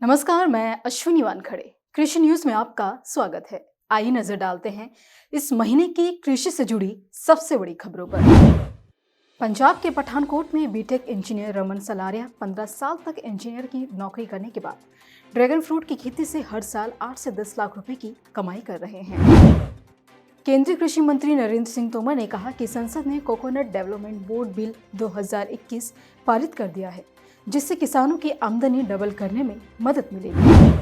नमस्कार, मैं अश्विनी वानखड़े कृषि न्यूज में आपका स्वागत है। आइए नजर डालते हैं इस महीने की कृषि से जुड़ी सबसे बड़ी खबरों पर। पंजाब के पठानकोट में बीटेक इंजीनियर रमन सलारिया 15 साल तक इंजीनियर की नौकरी करने के बाद ड्रैगन फ्रूट की खेती से हर साल 8 से 10 लाख रुपए की कमाई कर रहे हैं। केंद्रीय कृषि मंत्री नरेंद्र सिंह तोमर ने कहा कि संसद ने कोकोनट डेवलपमेंट बोर्ड बिल 2021 पारित कर दिया है, जिससे किसानों की आमदनी डबल करने में मदद मिलेगी।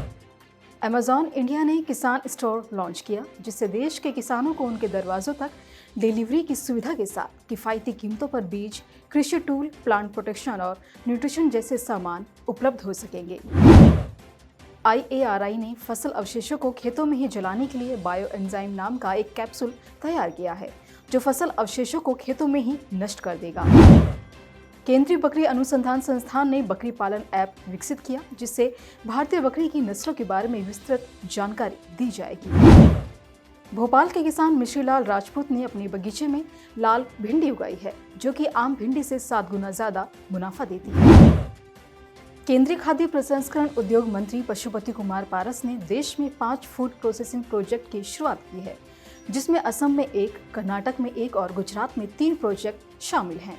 अमेजॉन इंडिया ने किसान स्टोर लॉन्च किया, जिससे देश के किसानों को उनके दरवाजों तक डिलीवरी की सुविधा के साथ किफ़ायती कीमतों पर बीज, कृषि टूल, प्लांट प्रोटेक्शन और न्यूट्रिशन जैसे सामान उपलब्ध हो सकेंगे। IARI ने फसल अवशेषों को खेतों में ही जलाने के लिए बायो एंजाइम नाम का एक कैप्सूल तैयार किया है, जो फसल अवशेषों को खेतों में ही नष्ट कर देगा। केंद्रीय बकरी अनुसंधान संस्थान ने बकरी पालन ऐप विकसित किया, जिससे भारतीय बकरी की नस्लों के बारे में विस्तृत जानकारी दी जाएगी। भोपाल के किसान मिश्रीलाल राजपूत ने अपने बगीचे में लाल भिंडी उगाई है, जो कि आम भिंडी से 7 गुना ज्यादा मुनाफा देती है। केंद्रीय खाद्य प्रसंस्करण उद्योग मंत्री पशुपति कुमार पारस ने देश में 5 फूड प्रोसेसिंग प्रोजेक्ट की शुरुआत की है, जिसमें असम में 1, कर्नाटक में 1 और गुजरात में 3 प्रोजेक्ट शामिल हैं।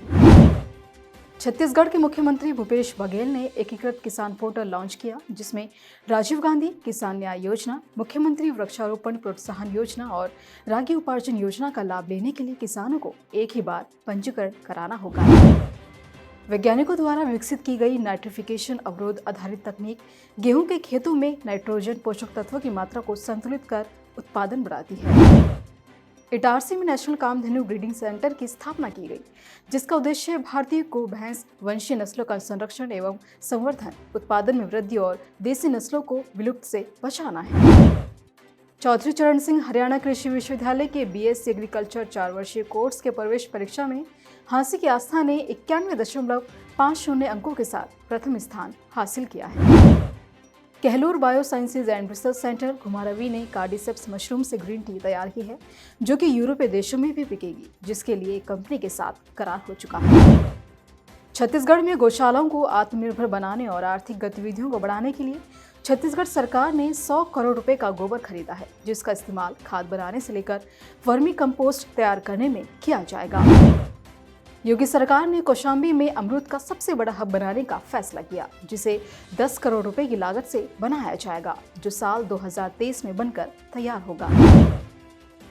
छत्तीसगढ़ के मुख्यमंत्री भूपेश बघेल ने एकीकृत किसान पोर्टल लॉन्च किया, जिसमें राजीव गांधी किसान न्याय योजना, मुख्यमंत्री वृक्षारोपण प्रोत्साहन योजना और रागी उपार्जन योजना का लाभ लेने के लिए किसानों को एक ही बार पंजीकरण कराना होगा। वैज्ञानिकों द्वारा विकसित की गई नाइट्रिफिकेशन अवरोध आधारित तकनीक गेहूं के खेतों में नाइट्रोजन पोषक तत्वों की मात्रा को संतुलित कर उत्पादन बढ़ाती है। इटारसी में नेशनल कामधेनु ब्रीडिंग सेंटर की स्थापना की गई, जिसका उद्देश्य भारतीय गो भैंस वंशीय नस्लों का संरक्षण एवं संवर्धन, उत्पादन में वृद्धि और देसी नस्लों को विलुप्त से बचाना है। चौधरी चरण सिंह हरियाणा कृषि विश्वविद्यालय के BSc एग्रीकल्चर 4 वर्षीय कोर्स के प्रवेश परीक्षा में हांसी की आस्था ने 91.50 अंकों के साथ प्रथम स्थान हासिल किया है। Kahlur bio sciences and research centre Ghumarwi ने कार्डिसेप्स मशरूम से ग्रीन टी तैयार की है, जो कि यूरोपीय देशों में भी बिकेगी, जिसके लिए कंपनी के साथ करार हो चुका है। छत्तीसगढ़ में गौशालाओं को आत्मनिर्भर बनाने और आर्थिक गतिविधियों को बढ़ाने के लिए छत्तीसगढ़ सरकार ने 100 करोड़ रुपए का गोबर खरीदा है, जिसका इस्तेमाल खाद बनाने से लेकर वर्मी कंपोस्ट तैयार करने में किया जाएगा। योगी सरकार ने कौशाम्बी में अमरूद का सबसे बड़ा हब बनाने का फैसला किया, जिसे 10 करोड़ रुपए की लागत से बनाया जाएगा, जो साल 2023 में बनकर तैयार होगा।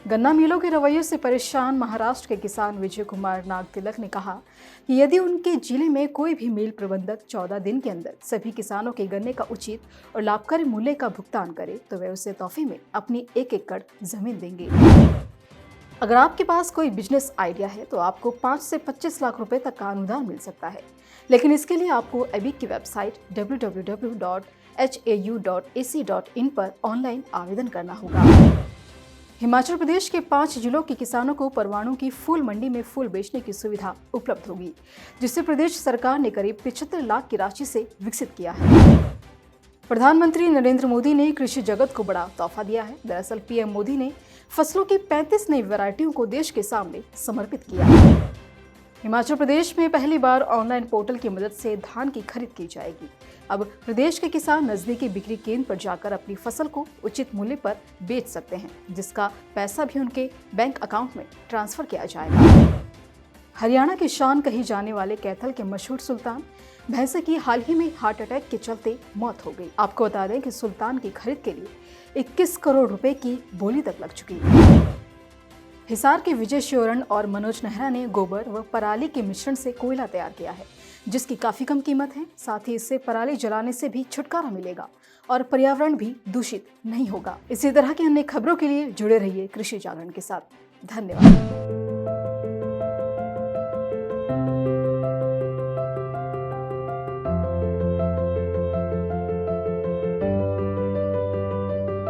गन्ना मिलों के रवैये से परेशान महाराष्ट्र के किसान विजय कुमार नाग तिलक ने कहा कि यदि उनके जिले में कोई भी मिल प्रबंधक 14 दिन के अंदर सभी किसानों के गन्ने का उचित और लाभकारी मूल्य का भुगतान करे, तो वे उसे तोहफे में अपनी 1 एकड़ जमीन देंगे। अगर आपके पास कोई बिजनेस आइडिया है तो आपको 5 से 25 लाख रुपए तक का अनुदान मिल सकता है, लेकिन इसके लिए आपको एबिक की वेबसाइट www.hau.ac.in पर ऑनलाइन आवेदन करना होगा। हिमाचल प्रदेश के 5 जिलों के किसानों को परवाणु की फूल मंडी में फूल बेचने की सुविधा उपलब्ध होगी, जिसे प्रदेश सरकार ने करीब 75 लाख की राशि से विकसित किया है। प्रधानमंत्री नरेंद्र मोदी ने कृषि जगत को बड़ा तोहफा दिया है। दरअसल PM मोदी ने फसलों की 35 नई वैरायटियों को देश के सामने समर्पित किया। हिमाचल प्रदेश में पहली बार ऑनलाइन पोर्टल की मदद से धान की खरीद की जाएगी। अब प्रदेश के किसान नजदीकी बिक्री केंद्र पर जाकर अपनी फसल को उचित मूल्य पर बेच सकते हैं, जिसका पैसा भी उनके बैंक अकाउंट में ट्रांसफर किया जाएगा। हरियाणा की शान कही जाने वाले कैथल के मशहूर सुल्तान भैंसे की हाल ही में हार्ट अटैक के चलते मौत हो गई। आपको बता दें कि सुल्तान की खरीद के लिए 21 करोड़ रुपए की बोली तक लग चुकी है। हिसार के विजय श्योरण और मनोज नेहरा ने गोबर व पराली के मिश्रण से कोयला तैयार किया है, जिसकी काफी कम कीमत है। साथ ही इससे पराली जलाने से भी छुटकारा मिलेगा और पर्यावरण भी दूषित नहीं होगा। इसी तरह की अन्य खबरों के लिए जुड़े रहिए कृषि जागरण के साथ। धन्यवाद।